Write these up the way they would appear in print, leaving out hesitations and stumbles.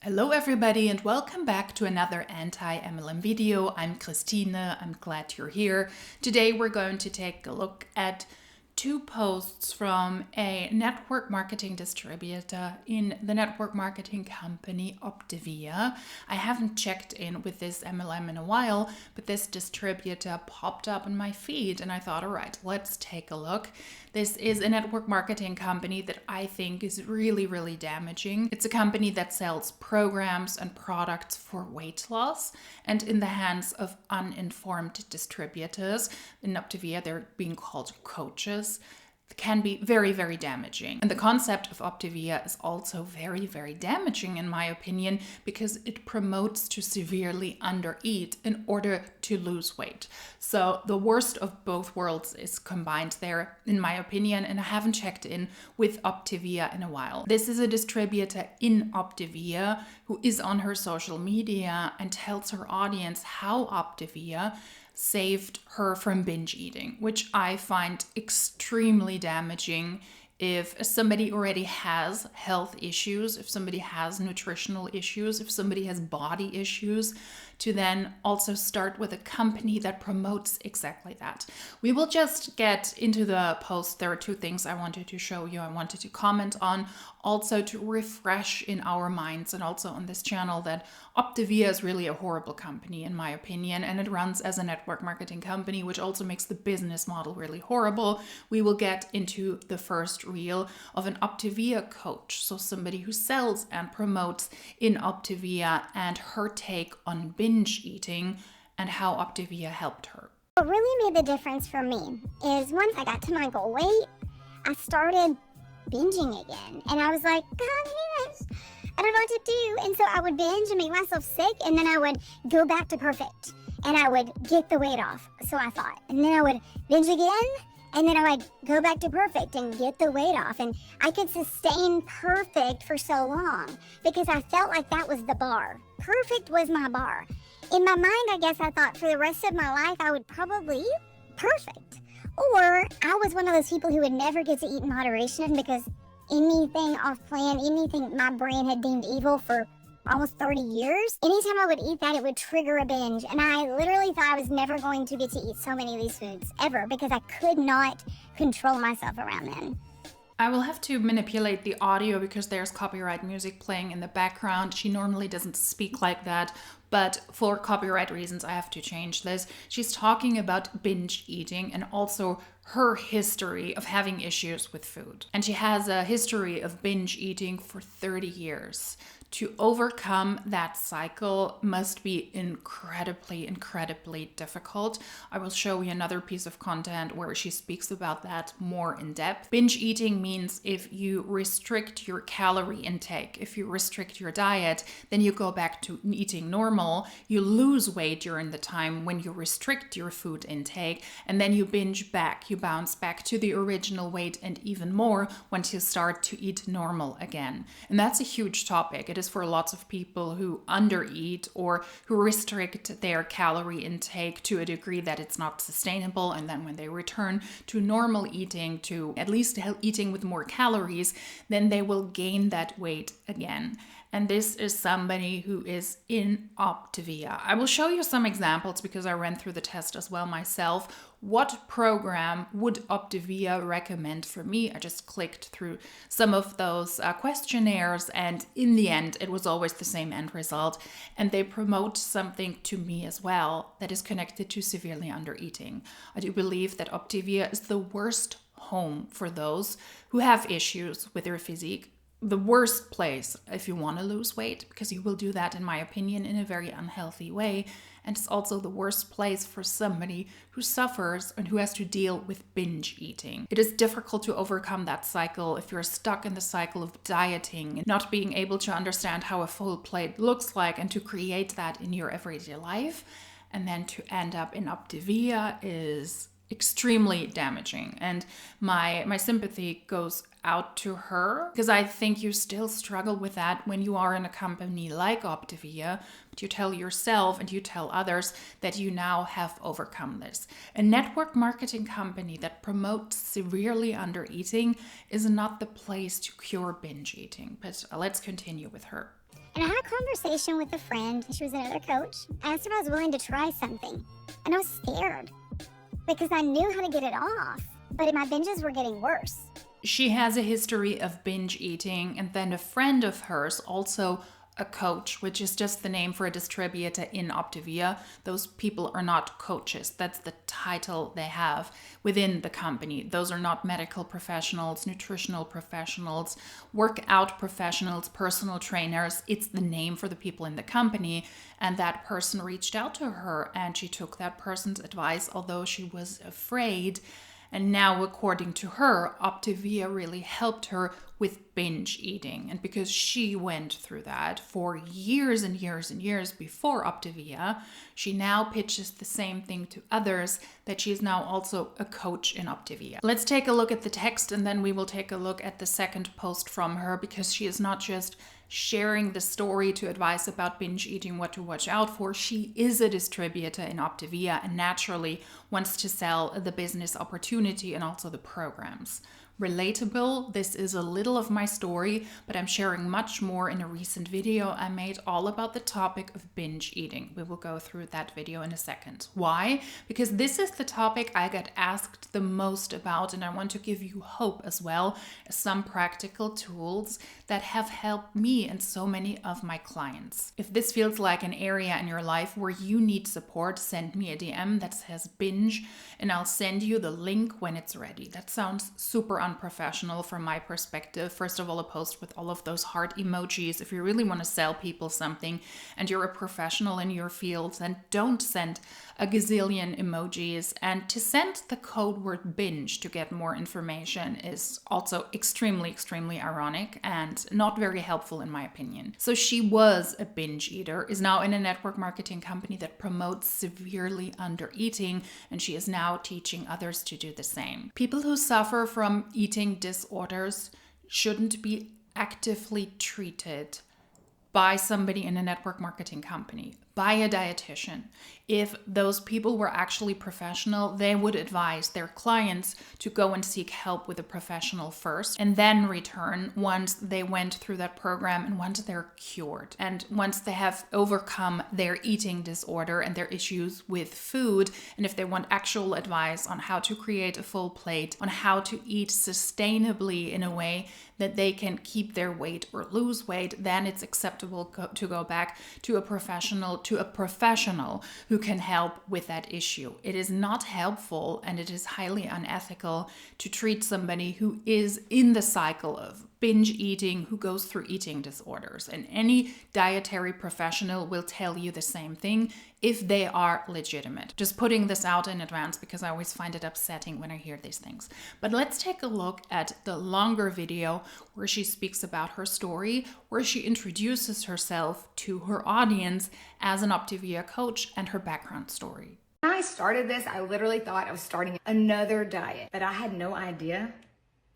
Hello everybody and welcome back to another anti-MLM video. I'm Christine, I'm glad you're here. Today we're going to take a look at two posts from a network marketing distributor in the network marketing company Optavia. I haven't checked in with this MLM in a while, but this distributor popped up on my feed and I thought, all right, let's take a look. This is a network marketing company that I think is really damaging. It's a company that sells programs and products for weight loss, and in the hands of uninformed distributors, in Optavia they're being called coaches, can be very damaging. And the concept of Optavia is also very damaging in my opinion, because it promotes to severely undereat in order to lose weight. So the worst of both worlds is combined there in my opinion, and I haven't checked in with Optavia in a while. This is a distributor in Optavia who is on her social media and tells her audience how Optavia saved her from binge eating, which I find extremely damaging. If somebody already has health issues, if somebody has nutritional issues, if somebody has body issues, to then also start with a company that promotes exactly that. We will just get into the post. There are two things I wanted to show you, I wanted to comment on, also to refresh in our minds and also on this channel that Optavia is really a horrible company in my opinion, and it runs as a network marketing company, which also makes the business model really horrible. We will get into the first reel of an Optavia coach, so somebody who sells and promotes in Optavia, and her take on binge eating and how Optavia helped her. What really made the difference for me is once I got to my goal weight, I started binging again. And I was like, gosh, I don't know what to do. And so I would binge and make myself sick, and then I would go back to perfect and I would get the weight off. So I thought, and then I would binge again, and then I would go back to perfect and get the weight off. And I could sustain perfect for so long because I felt like that was the bar. Perfect was my bar. In my mind, I guess I thought for the rest of my life, I would probably eat perfect. Or I was one of those people who would never get to eat in moderation because anything off plan, anything my brain had deemed evil for almost 30 years, anytime I would eat that, it would trigger a binge. And I literally thought I was never going to get to eat so many of these foods ever because I could not control myself around them. I will have to manipulate the audio because there's copyright music playing in the background. She normally doesn't speak like that, but for copyright reasons, I have to change this. She's talking about binge eating and also her history of having issues with food. And she has a history of binge eating for 30 years. To overcome that cycle must be incredibly difficult. I will show you another piece of content where she speaks about that more in depth. Binge eating means if you restrict your calorie intake, if you restrict your diet, then you go back to eating normal. You lose weight during the time when you restrict your food intake, and then you binge back. You bounce back to the original weight and even more once you start to eat normal again. And that's a huge topic. It is for lots of people who undereat or who restrict their calorie intake to a degree that it's not sustainable, and then when they return to normal eating, to at least eating with more calories, then they will gain that weight again. And this is somebody who is in Optavia. I will show you some examples because I ran through the test as well myself. What program would Optavia recommend for me? I just clicked through some of those questionnaires, and in the end, it was always the same end result. And they promote something to me as well that is connected to severely undereating. I do believe that Optavia is the worst home for those who have issues with their physique. The worst place if you want to lose weight, because you will do that, in my opinion, in a very unhealthy way. And it's also the worst place for somebody who suffers and who has to deal with binge eating. It is difficult to overcome that cycle if you're stuck in the cycle of dieting and not being able to understand how a full plate looks like and to create that in your everyday life. And then to end up in Optavia is extremely damaging, and my sympathy goes out to her, because I think you still struggle with that when you are in a company like Optavia, but you tell yourself and you tell others that you now have overcome this. A network marketing company that promotes severely undereating is not the place to cure binge eating, but let's continue with her. And I had a conversation with a friend. She was another coach. I asked her if I was willing to try something. And I was scared because I knew how to get it off, but my binges were getting worse. She has a history of binge eating, and then a friend of hers, also a coach, which is just the name for a distributor in Optavia. Those people are not coaches. That's the title they have within the company. Those are not medical professionals, nutritional professionals, workout professionals, personal trainers. It's the name for the people in the company. And that person reached out to her and she took that person's advice, although she was afraid. And now, according to her, Optavia really helped her with binge eating. And because she went through that for years and years and years before Optavia, she now pitches the same thing to others, that she is now also a coach in Optavia. Let's take a look at the text, and then we will take a look at the second post from her, because she is not just sharing the story to advise about binge eating, what to watch out for. She is a distributor in Optavia and naturally wants to sell the business opportunity and also the programs. Relatable, this is a little of my story, but I'm sharing much more in a recent video I made all about the topic of binge eating. We will go through that video in a second. Why? Because this is the topic I get asked the most about, and I want to give you hope as well as some practical tools that have helped me and so many of my clients. If this feels like an area in your life where you need support, send me a DM that says binge and I'll send you the link when it's ready. That sounds super unprofessional from my perspective. First of all, a post with all of those heart emojis. If you really want to sell people something and you're a professional in your field, then don't send a gazillion emojis. And to send the code word binge to get more information is also extremely ironic and not very helpful in my opinion. So she was a binge eater, is now in a network marketing company that promotes severely under eating, and she is now teaching others to do the same. People who suffer from eating disorders shouldn't be actively treated by somebody in a network marketing company, by a dietitian. If those people were actually professional, they would advise their clients to go and seek help with a professional first and then return once they went through that program and once they're cured. And once they have overcome their eating disorder and their issues with food, and if they want actual advice on how to create a full plate, on how to eat sustainably in a way that they can keep their weight or lose weight, then it's acceptable to go back to a professional who can help with that issue. It is not helpful and it is highly unethical to treat somebody who is in the cycle of binge eating, who goes through eating disorders. And any dietary professional will tell you the same thing if they are legitimate. Just putting this out in advance because I always find it upsetting when I hear these things. But let's take a look at the longer video where she speaks about her story, where she introduces herself to her audience as an Optavia coach and her background story. When I started this, I literally thought I was starting another diet, but I had no idea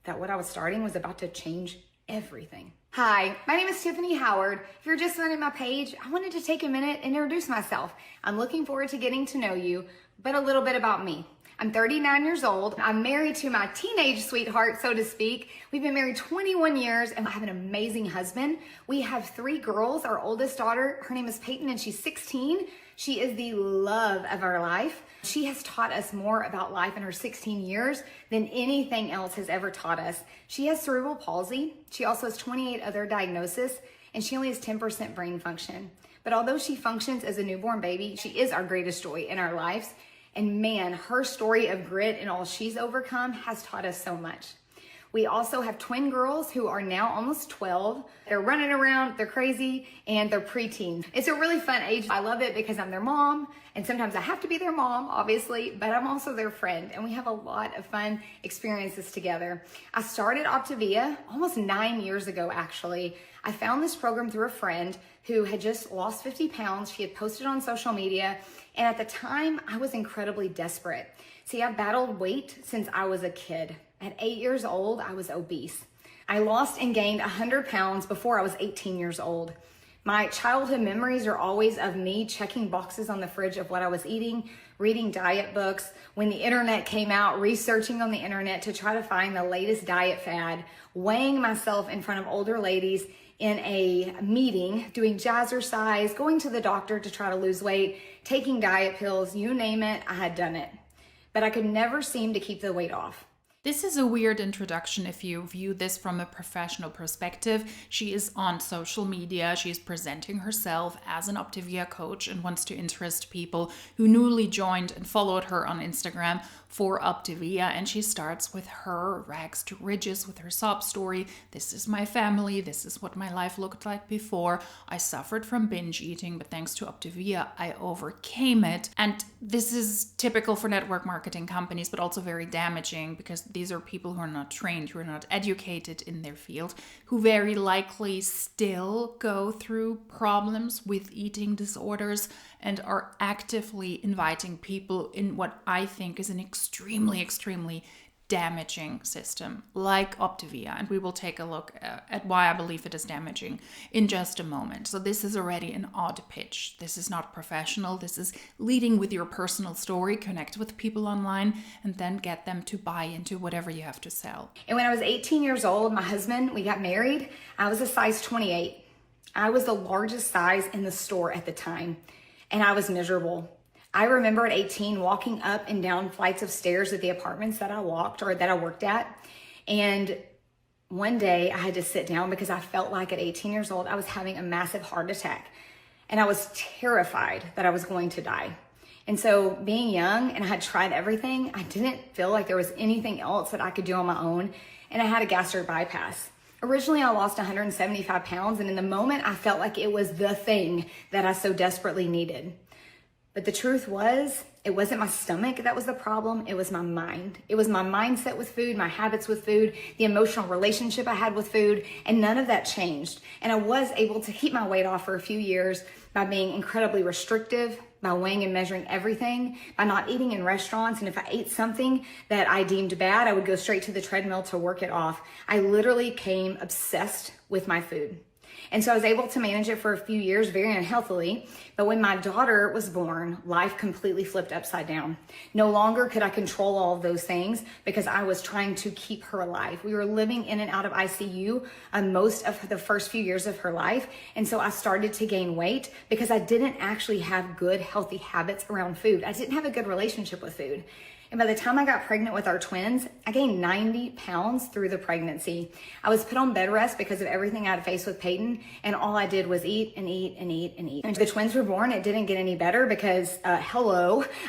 that what I was starting was about to change everything. Hi, my name is Tiffany Howard. If you're just finding my page, I wanted to take a minute and introduce myself. I'm looking forward to getting to know you, but a little bit about me. I'm 39 years old. I'm married to my teenage sweetheart, so to speak. We've been married 21 years and I have an amazing husband. We have 3 girls. Our oldest daughter, her name is Peyton and she's 16. She is the love of our life. She has taught us more about life in her 16 years than anything else has ever taught us. She has cerebral palsy. She also has 28 other diagnoses and she only has 10% brain function. But although she functions as a newborn baby, she is our greatest joy in our lives. And man, her story of grit and all she's overcome has taught us so much. We also have twin girls who are now almost 12. They're running around, they're crazy, and they're preteens. It's a really fun age. I love it because I'm their mom, and sometimes I have to be their mom, obviously, but I'm also their friend, and we have a lot of fun experiences together. I started Optavia almost 9 years ago, actually. I found this program through a friend who had just lost 50 pounds. She had posted on social media, and at the time, I was incredibly desperate. See, I've battled weight since I was a kid. At 8 years old, I was obese. I lost and gained 100 pounds before I was 18 years old. My childhood memories are always of me checking boxes on the fridge of what I was eating, reading diet books. When the internet came out, researching on the internet to try to find the latest diet fad, weighing myself in front of older ladies in a meeting, doing jazzercise, going to the doctor to try to lose weight, taking diet pills, you name it, I had done it. But I could never seem to keep the weight off. This is a weird introduction if you view this from a professional perspective. She is on social media. She is presenting herself as an Optavia coach and wants to interest people who newly joined and followed her on Instagram for Optavia. And she starts with her rags to riches, with her sob story. This is my family. This is what my life looked like before. I suffered from binge eating, but thanks to Optavia, I overcame it. And this is typical for network marketing companies, but also very damaging because these are people who are not trained, who are not educated in their field, who very likely still go through problems with eating disorders and are actively inviting people in what I think is an extremely, extremely damaging system like Optavia. And we will take a look at why I believe it is damaging in just a moment. So this is already an odd pitch. This is not professional. This is leading with your personal story, connect with people online, and then get them to buy into whatever you have to sell. And when I was 18 years old, my husband, we got married. I was a size 28. I was the largest size in the store at the time, and I was miserable. I remember at 18 walking up and down flights of stairs at the apartments that I worked at. And one day I had to sit down because I felt like at 18 years old, I was having a massive heart attack. And I was terrified that I was going to die. And so being young and I had tried everything, I didn't feel like there was anything else that I could do on my own. And I had a gastric bypass. Originally, I lost 175 pounds. And in the moment, I felt like it was the thing that I so desperately needed. But the truth was, it wasn't my stomach that was the problem. It was my mind. It was my mindset with food, my habits with food, the emotional relationship I had with food, and none of that changed. And I was able to keep my weight off for a few years by being incredibly restrictive, by weighing and measuring everything, by not eating in restaurants. And if I ate something that I deemed bad, I would go straight to the treadmill to work it off. I literally became obsessed with my food. And so I was able to manage it for a few years very unhealthily. But when my daughter was born, life completely flipped upside down. No longer could I control all of those things because I was trying to keep her alive. We were living in and out of ICU most of the first few years of her life. And so I started to gain weight because I didn't actually have good, healthy habits around food. I didn't have a good relationship with food. And by the time I got pregnant with our twins, I gained 90 pounds through the pregnancy. I was put on bed rest because of everything I had faced with Peyton, and all I did was eat and eat and eat and eat. And the twins were born, it didn't get any better because, I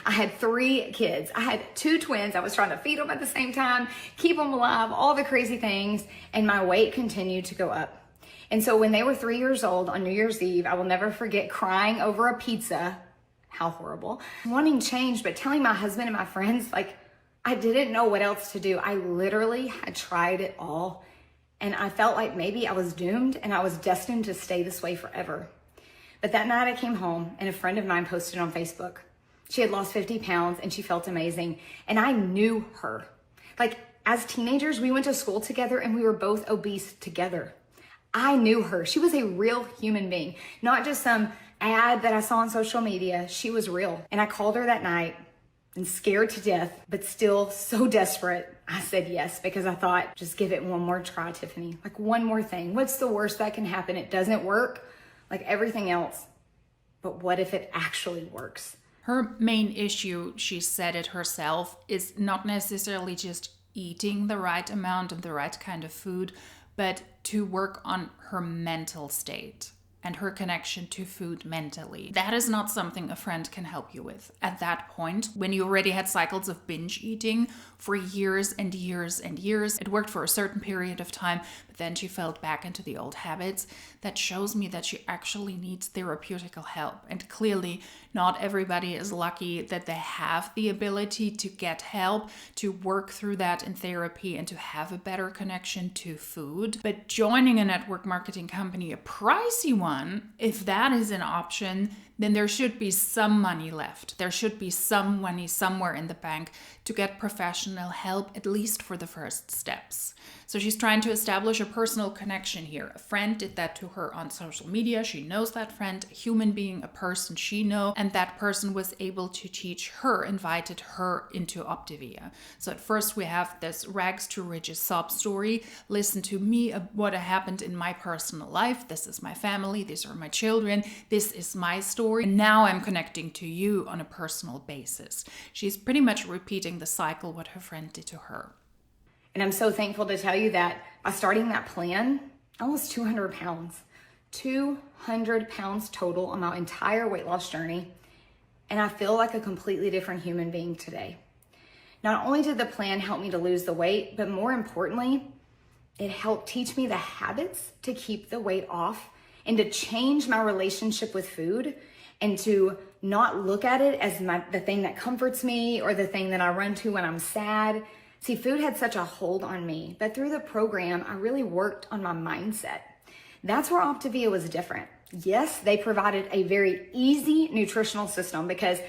had 3 kids. I had 2 twins. I was trying to feed them at the same time, keep them alive, all the crazy things, and my weight continued to go up. And so when they were 3 years old on New Year's Eve, I will never forget crying over a pizza. How horrible. Wanting change, but telling my husband and my friends, like, I didn't know what else to do. I literally had tried it all. And I felt like maybe I was doomed and I was destined to stay this way forever. But that night I came home and a friend of mine posted on Facebook. She had lost 50 pounds and she felt amazing. And I knew her. Like, as teenagers, we went to school together and we were both obese together. I knew her. She was a real human being, not just some ad that I saw on social media. She was real. And I called her that night and scared to death, but still so desperate. I said yes, because I thought, just give it one more try, Tiffany. Like, one more thing. What's the worst that can happen? It doesn't work like everything else. But what if it actually works? Her main issue, she said it herself, is not necessarily just eating the right amount of the right kind of food, but to work on her mental state and her connection to food mentally. That is not something a friend can help you with. At that point, when you already had cycles of binge eating for years and years and years, it worked for a certain period of time, but then she fell back into the old habits. That shows me that she actually needs therapeutical help. And clearly, not everybody is lucky that they have the ability to get help, to work through that in therapy, and to have a better connection to food. But joining a network marketing company, a pricey one, if that is an option, then there should be some money left. There should be some money somewhere in the bank to get professional help, at least for the first steps. So she's trying to establish a personal connection here. A friend did that to her on social media. She knows that friend, a human being, a person she knows, and that person was able to teach her, invited her into Optavia. So at first we have this rags to riches sob story. Listen to me, what happened in my personal life. This is my family. These are my children. This is my story. And now I'm connecting to you on a personal basis. She's pretty much repeating the cycle, what her friend did to her. And I'm so thankful to tell you that by starting that plan, I lost 200 pounds. 200 pounds total on my entire weight loss journey. And I feel like a completely different human being today. Not only did the plan help me to lose the weight, but more importantly, it helped teach me the habits to keep the weight off and to change my relationship with food and to not look at it as the thing that comforts me or the thing that I run to when I'm sad. See, food had such a hold on me, but through the program, I really worked on my mindset. That's where Optavia was different. Yes, they provided a very easy nutritional system because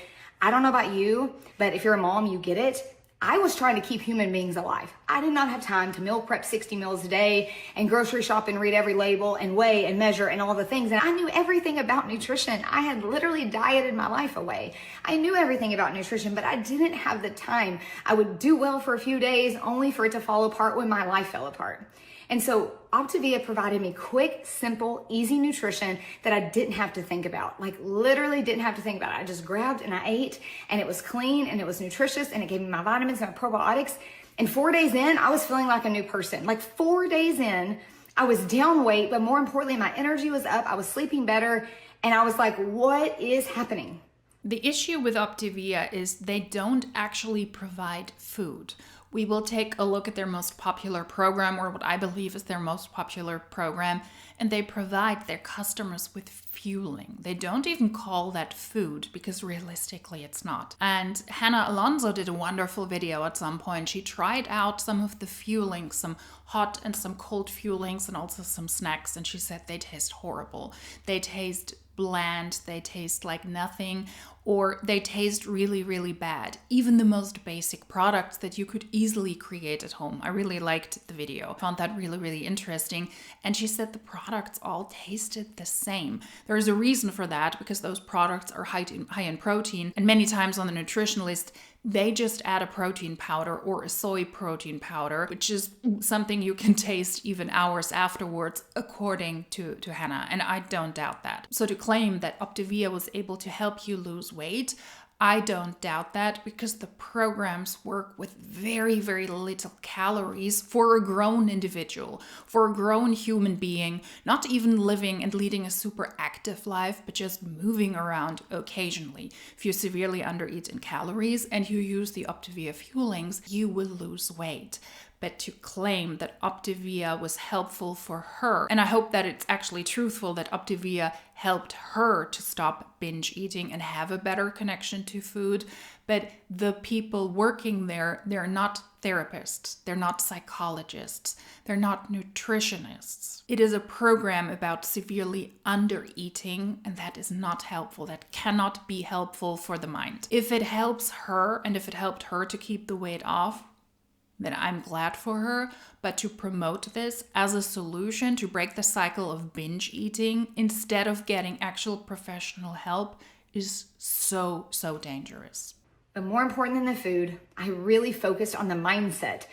I don't know about you, but if you're a mom, you get it. I was trying to keep human beings alive. I did not have time to meal prep 60 meals a day and grocery shop and read every label and weigh and measure and all the things. And I knew everything about nutrition. I had literally dieted my life away. I knew everything about nutrition, but I didn't have the time. I would do well for a few days only for it to fall apart when my life fell apart. And so Optavia provided me quick, simple, easy nutrition that I didn't have to think about. Like literally didn't have to think about it. I just grabbed and I ate and it was clean and it was nutritious and it gave me my vitamins and my probiotics. And 4 days in, I was feeling like a new person. Like 4 days in, I was down weight, but more importantly, my energy was up. I was sleeping better. And I was like, what is happening? The issue with Optavia is they don't actually provide food. We will take a look at their most popular program, or what I believe is their most popular program, and they provide their customers with fueling. They don't even call that food because realistically it's not. And Hannah Alonso did a wonderful video at some point. She tried out some of the fuelings, some hot and some cold fuelings, and also some snacks, and she said they taste horrible. They taste bland, they taste like nothing, or they taste really, really bad. Even the most basic products that you could easily create at home. I really liked the video. I found that really, really interesting. And she said the products all tasted the same. There's a reason for that because those products are high in protein. And many times on the nutritionalist, they just add a protein powder or a soy protein powder, which is something you can taste even hours afterwards, according to Hannah. And I don't doubt that. So to claim that Optavia was able to help you lose weight, I don't doubt that because the programs work with very, very little calories for a grown individual, for a grown human being, not even living and leading a super active life, but just moving around occasionally. If you severely undereat in calories and you use the Optavia fuelings, you will lose weight. But to claim that Optavia was helpful for her, and I hope that it's actually truthful that Optavia helped her to stop binge eating and have a better connection to food, but the people working there, they're not therapists, they're not psychologists, they're not nutritionists. It is a program about severely undereating, and that is not helpful. That cannot be helpful for the mind. If it helps her, and if it helped her to keep the weight off, then I'm glad for her. But to promote this as a solution to break the cycle of binge eating instead of getting actual professional help is so, so dangerous. But more important than the food, I really focused on the mindset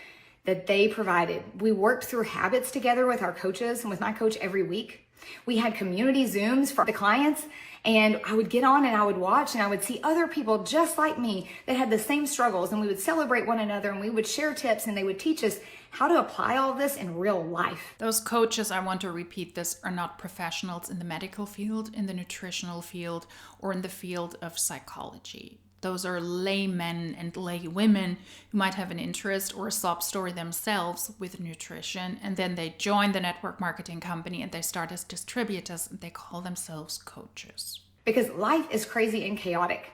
that they provided. We worked through habits together with our coaches and with my coach every week. We had community Zooms for the clients, and I would get on and I would watch and I would see other people just like me that had the same struggles, and we would celebrate one another and we would share tips and they would teach us how to apply all this in real life. Those coaches, I want to repeat this, are not professionals in the medical field, in the nutritional field, or in the field of psychology. Those are laymen and laywomen who might have an interest or a sob story themselves with nutrition, and then they join the network marketing company and they start as distributors and they call themselves coaches. Because life is crazy and chaotic.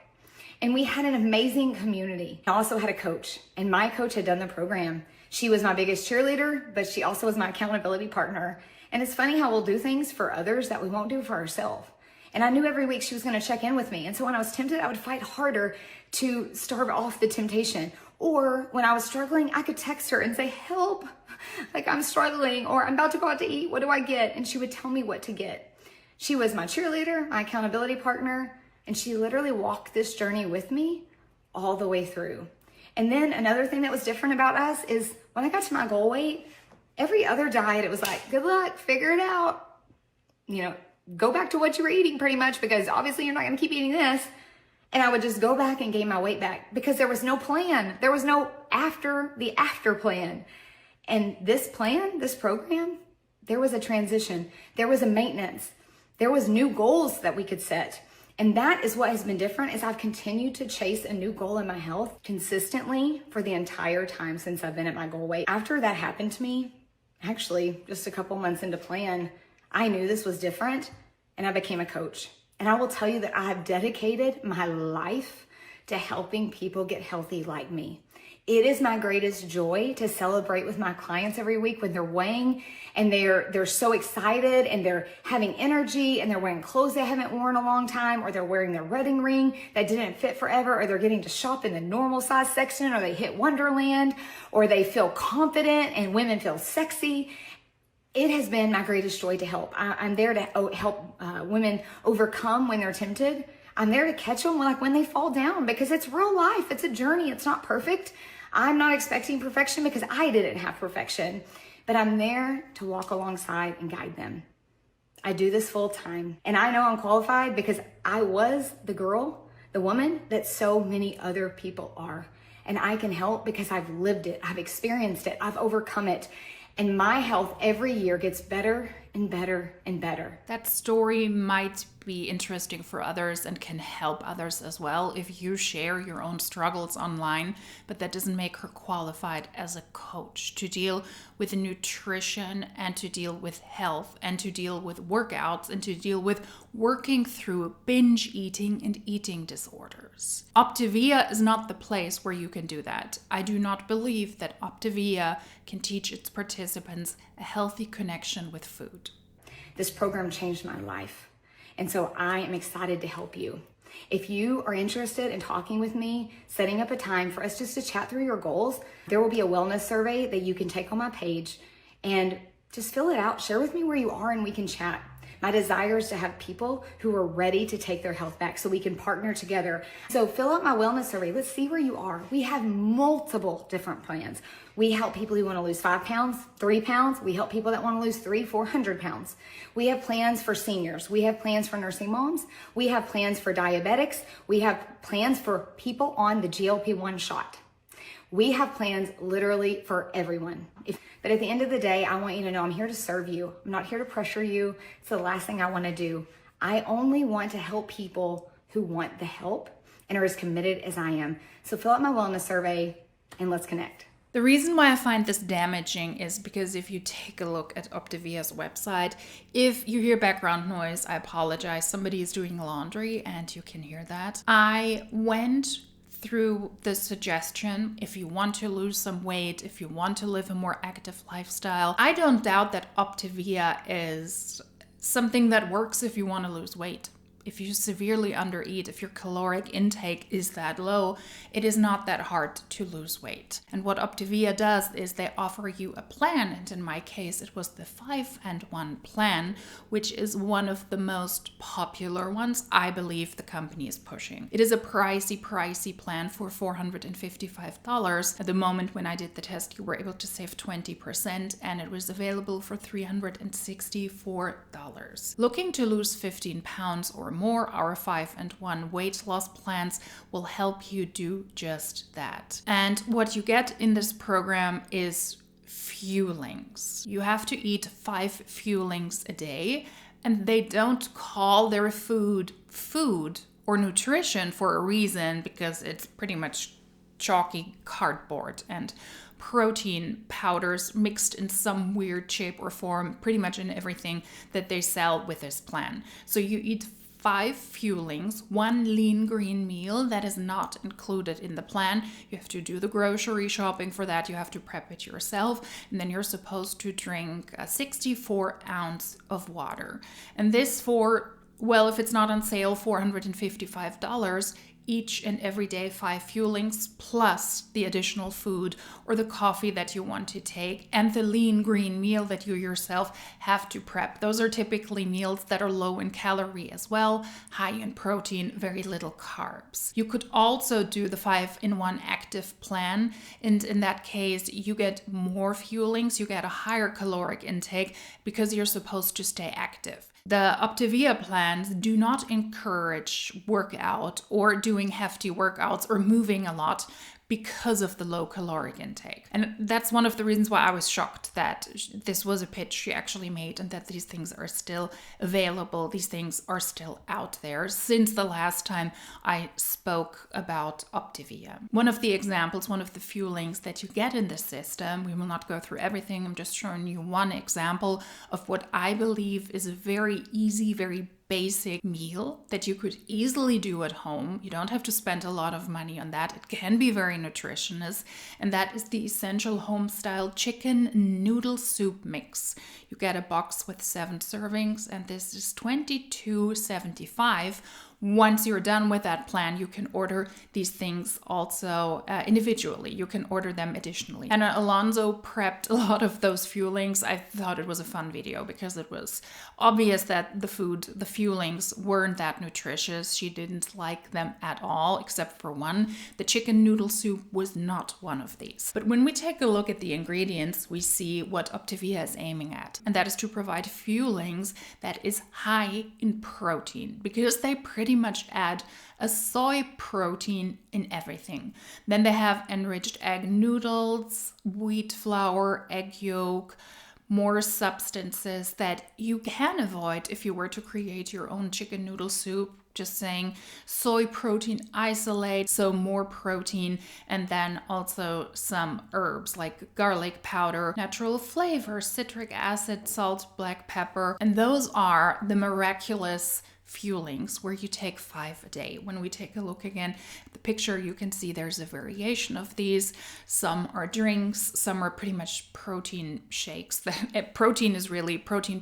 And we had an amazing community. I also had a coach, and my coach had done the program. She was my biggest cheerleader, but she also was my accountability partner. And it's funny how we'll do things for others that we won't do for ourselves. And I knew every week she was going to check in with me. And so when I was tempted, I would fight harder to starve off the temptation Or when I was struggling, I could text her and say, help, like I'm struggling, or I'm about to go out to eat. What do I get? And she would tell me what to get. She was my cheerleader, my accountability partner, and she literally walked this journey with me all the way through. And then another thing that was different about us is when I got to my goal weight, every other diet, it was like, good luck, figure it out. You know, go back to what you were eating pretty much, because obviously you're not going to keep eating this. And I would just go back and gain my weight back because there was no plan. There was no after plan. And this plan, this program, there was a transition. There was a maintenance. There was new goals that we could set. And that is what has been different, is I've continued to chase a new goal in my health consistently for the entire time since I've been at my goal weight. After that happened to me, actually just a couple months into plan, I knew this was different and I became a coach. And I will tell you that I have dedicated my life to helping people get healthy like me. It is my greatest joy to celebrate with my clients every week when they're weighing and they're so excited and they're having energy and they're wearing clothes they haven't worn a long time, or they're wearing their wedding ring that didn't fit forever, or they're getting to shop in the normal size section, or they hit Wonderland, or they feel confident and women feel sexy. It has been my greatest joy to help. I'm there to help women overcome when they're tempted. I'm there to catch them when they fall down, because it's real life. It's a journey. It's not perfect. I'm not expecting perfection because I didn't have perfection, but I'm there to walk alongside and guide them. I do this full time, and I know I'm qualified because I was the girl, the woman that so many other people are. And I can help because I've lived it. I've experienced it. I've overcome it. And my health every year gets better and better and better. That story might be interesting for others and can help others as well if you share your own struggles online, but that doesn't make her qualified as a coach to deal with nutrition and to deal with health and to deal with workouts and to deal with working through binge eating and eating disorders. Optavia is not the place where you can do that. I do not believe that Optavia can teach its participants a healthy connection with food. This program changed my life, and so I am excited to help you. If you are interested in talking with me, setting up a time for us just to chat through your goals, there will be a wellness survey that you can take on my page and just fill it out. Share with me where you are and we can chat. My desire is to have people who are ready to take their health back so we can partner together. So fill out my wellness survey. Let's see where you are. We have multiple different plans. We help people who want to lose 5 pounds, 3 pounds. We help people that want to lose 400 pounds. We have plans for seniors. We have plans for nursing moms. We have plans for diabetics. We have plans for people on the GLP-1 shot. We have plans literally for everyone. But at the end of the day, I want you to know I'm here to serve you. I'm not here to pressure you. It's the last thing I want to do. I only want to help people who want the help and are as committed as I am. So fill out my wellness survey and let's connect. The reason why I find this damaging is because if you take a look at Optavia's website, if you hear background noise, I apologize. Somebody is doing laundry and you can hear that. I went through the suggestion, if you want to lose some weight, if you want to live a more active lifestyle. I don't doubt that Optavia is something that works if you want to lose weight. If you severely undereat, if your caloric intake is that low, it is not that hard to lose weight. And what Optavia does is they offer you a plan. And in my case, it was the 5-and-1 plan, which is one of the most popular ones I believe the company is pushing. It is a pricey plan for $455. At the moment when I did the test, you were able to save 20%, and it was available for $364. Looking to lose 15 pounds or more, our 5-and-1 weight loss plans will help you do just that. And what you get in this program is fuelings. You have to eat 5 fuelings a day, and they don't call their food or nutrition for a reason, because it's pretty much chalky cardboard and protein powders mixed in some weird shape or form, pretty much in everything that they sell with this plan. So you eat 5 fuelings, 1 lean green meal that is not included in the plan. You have to do the grocery shopping for that. You have to prep it yourself. And then you're supposed to drink 64 ounces of water. And this for, well, if it's not on sale, $455, each and every day 5 fuelings plus the additional food or the coffee that you want to take and the lean green meal that you yourself have to prep. Those are typically meals that are low in calorie as well, high in protein, very little carbs. You could also do the 5-in-1 active plan, and in that case you get more fuelings, you get a higher caloric intake because you're supposed to stay active. The Optavia plans do not encourage workout or doing hefty workouts or moving a lot because of the low caloric intake. And that's one of the reasons why I was shocked that this was a pitch she actually made and that these things are still available. These things are still out there since the last time I spoke about Optavia. One of the examples, one of the fuelings that you get in the system, we will not go through everything, I'm just showing you one example of what I believe is a very easy, very basic meal that you could easily do at home. You don't have to spend a lot of money on that. It can be very nutritious, and that is the essential home-style chicken noodle soup mix. You get a box with 7 servings, and this is $22.75. Once you're done with that plan, you can order these things also individually. You can order them additionally. And Alonso prepped a lot of those fuelings. I thought it was a fun video because it was obvious that the fuelings weren't that nutritious. She didn't like them at all, except for one. The chicken noodle soup was not one of these. But when we take a look at the ingredients, we see what Optavia is aiming at. And that is to provide fuelings that is high in protein, because they pretty much add a soy protein in everything. Then they have enriched egg noodles, wheat flour, egg yolk, more substances that you can avoid if you were to create your own chicken noodle soup. Just saying, soy protein isolate, so more protein, and then also some herbs like garlic powder, natural flavor, citric acid, salt, black pepper, and those are the miraculous fuelings where you take 5 a day. When we take a look again at the picture, you can see there's a variation of these. Some are drinks, some are pretty much protein shakes. Protein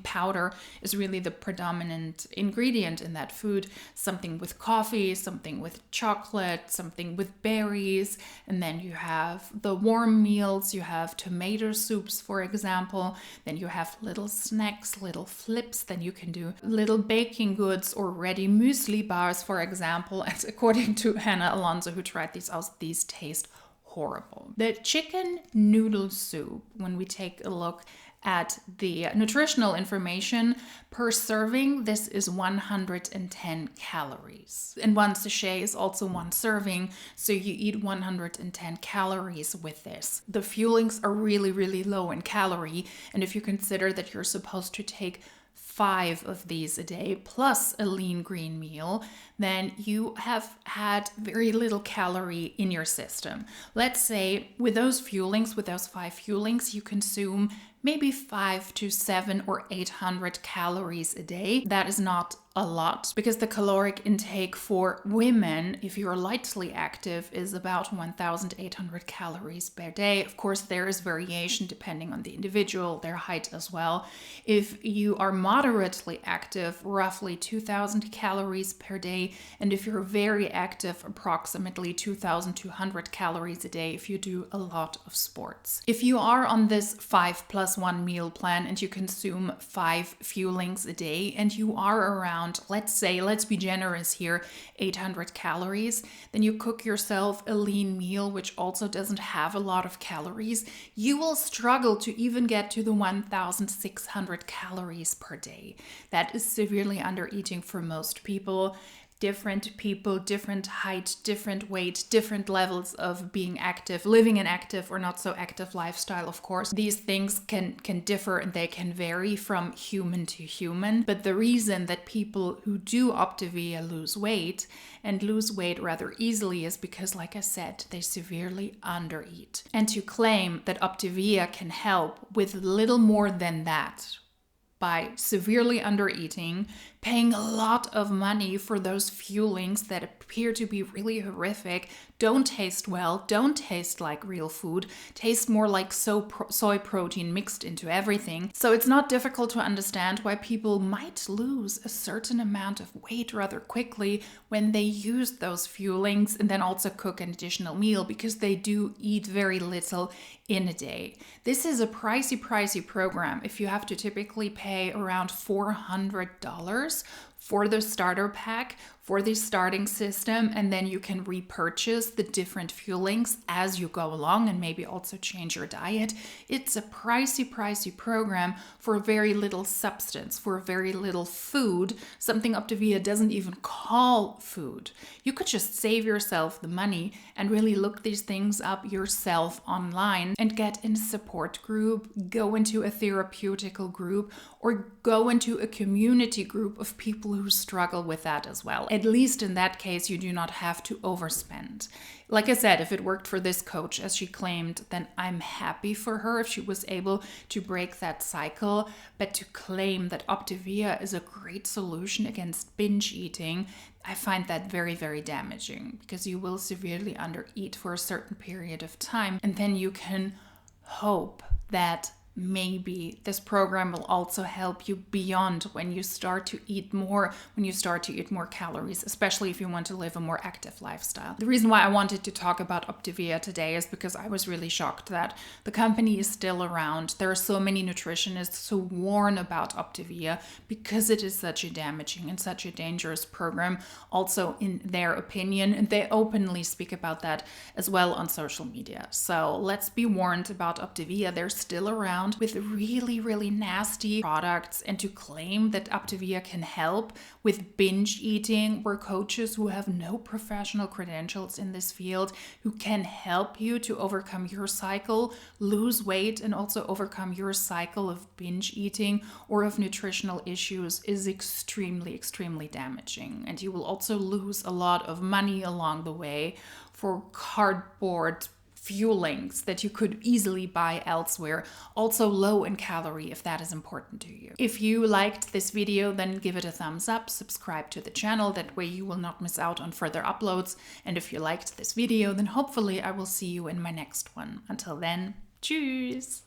powder is really the predominant ingredient in that food. Something with coffee, something with chocolate, something with berries, and then you have the warm meals, you have tomato soups, for example, then you have little snacks, little flips, then you can do little baking goods or ready muesli bars, for example. And according to Hannah Alonso, who tried these out, these taste horrible. The chicken noodle soup, when we take a look at the nutritional information per serving, this is 110 calories. And one sachet is also one serving, so you eat 110 calories with this. The fuelings are really, really low in calorie, and if you consider that you're supposed to take 5 of these a day plus a lean green meal, then you have had very little calorie in your system. Let's say with those fuelings, with those 5 fuelings, you consume maybe 5 to 7 or 800 calories a day. That is not a lot, because the caloric intake for women, if you're lightly active, is about 1,800 calories per day. Of course, there is variation depending on the individual, their height as well. If you are moderately active, roughly 2,000 calories per day, and if you're very active, approximately 2,200 calories a day if you do a lot of sports. If you are on this 5+1 meal plan and you consume 5 fuelings a day and you are around, let's be generous here, 800 calories, then you cook yourself a lean meal which also doesn't have a lot of calories, you will struggle to even get to the 1,600 calories per day. That is severely under eating for most people. Different people, different height, different weight, different levels of being active, living an active or not so active lifestyle, of course. These things can differ and they can vary from human to human. But the reason that people who do Optavia lose weight and lose weight rather easily is because, like I said, they severely undereat. And to claim that Optavia can help with little more than that, by severely undereating, paying a lot of money for those fuelings that appear to be really horrific, don't taste well, don't taste like real food, taste more like soy protein mixed into everything. So it's not difficult to understand why people might lose a certain amount of weight rather quickly when they use those fuelings and then also cook an additional meal, because they do eat very little in a day. This is a pricey program. If you have to typically pay around $400 for the starter pack, for the starting system, and then you can repurchase the different fuelings as you go along and maybe also change your diet. It's a pricey program for very little substance, for very little food, something Optavia doesn't even call food. You could just save yourself the money and really look these things up yourself online and get in a support group, go into a therapeutical group, or go into a community group of people who struggle with that as well. At least in that case, you do not have to overspend. Like I said, if it worked for this coach, as she claimed, then I'm happy for her if she was able to break that cycle. But to claim that Optavia is a great solution against binge eating, I find that very damaging, because you will severely undereat for a certain period of time, and then you can hope that maybe this program will also help you beyond when you start to eat more, calories, especially if you want to live a more active lifestyle. The reason why I wanted to talk about Optavia today is because I was really shocked that the company is still around. There are so many nutritionists who warn about Optavia because it is such a damaging and such a dangerous program, also in their opinion, and they openly speak about that as well on social media. So let's be warned about Optavia. They're still around with really nasty products, and to claim that Optavia can help with binge eating, where coaches who have no professional credentials in this field, who can help you to overcome your cycle, lose weight, and also overcome your cycle of binge eating or of nutritional issues, is extremely damaging. And you will also lose a lot of money along the way for cardboard fuelings that you could easily buy elsewhere, also low in calorie if that is important to you. If you liked this video, then give it a thumbs up, subscribe to the channel, that way you will not miss out on further uploads. And if you liked this video, then hopefully I will see you in my next one. Until then, tschüss!